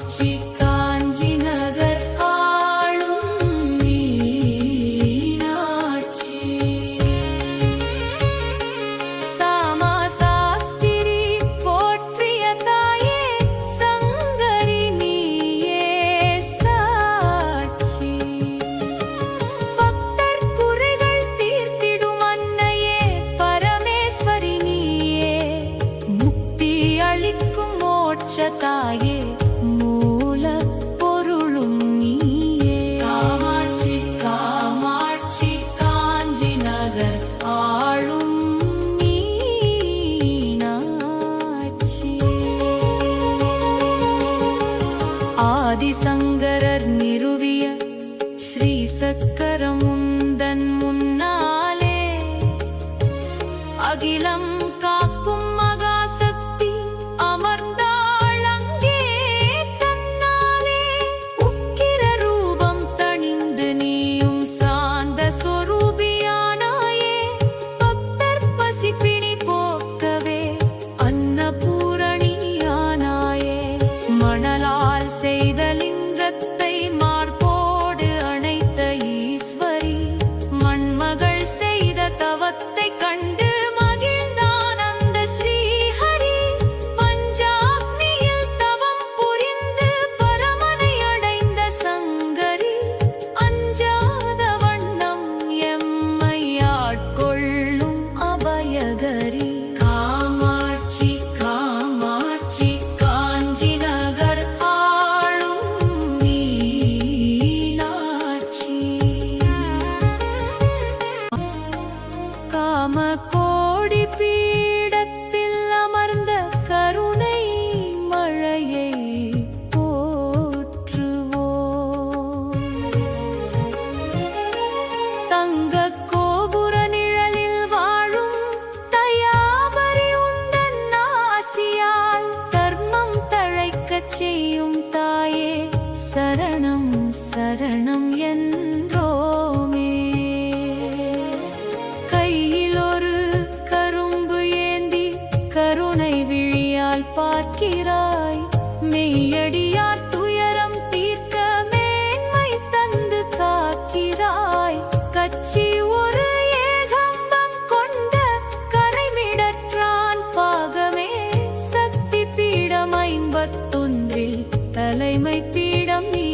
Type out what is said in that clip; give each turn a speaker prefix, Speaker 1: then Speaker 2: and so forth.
Speaker 1: காமாட்சி காஞ்சி நகர் ஆளும் மீனாட்சி சாமா சாஸ்திரி போற்றிய தாயே சங்கரி நீயே சாட்சி பக்தர் குறைகள் தீர்த்திடும் அன்னையே பரமேஸ்வரி நீயே முக்தி அளிக்கும் மோட்ச தாயே மூல பொருளும் நீயே காமாட்சி காமாட்சி காஞ்சி நகர் ஆளும் மீனாட்சி ஆதிசங்கரர் நிறுவிய ஸ்ரீ சக்கரம் உந்தன் முன்னாலே அகிலம் காக்கும் மகாசக்தி அமர்ந்தாள் அங்கே தன்னாலே உக்கிர ரூபம் தணிந்து நீயும் சாந்த சொரூபியானாயே பக்தர் பசிப்பிணி போக்கவே அன்னபூரணியானாயே மணலால் செய்த லிங்கத்தை மார்போடு அணைத்த ஈஸ்வரி மண்மகள் செய்த தவத்தை கண்டு மகிழ்ந்தான் அந்த ஸ்ரீஹரி பஞ்சாக்னியில் தவம் புரிந்து பரமனை அடைந்த சங்கரி அஞ்சாத வண்ணம் எம்மை ஆட்கொள்ளும் அபயகரி காமாட்சி காமாட்சி காஞ்சி நகர் ஆளும் மீனாட்சி காம கோடி பீடத்தில் அமர்ந்த கருணை மழையை போற்றுவோம் தங்க கோபுர நிழலில் வாழும் தயாபரி உந்தன் ஆசியால் தர்மம் தழைக்கச் செய்யும் தாயே சரணம் சரணம் என்றோமே கையில் ஒரு கரும்பு ஏந்தி கருணை விழியால் பார்க்கிறாய் மெய்யடியார் துயரம் தீர்க்க மேன்மை தந்து காக்கிறாய் கச்சி ஒரு ஏகம்பம் கொண்ட கரைமிடற்றான் பாகமே சக்தி பீடம் 51 தலைமை பீடம் நீ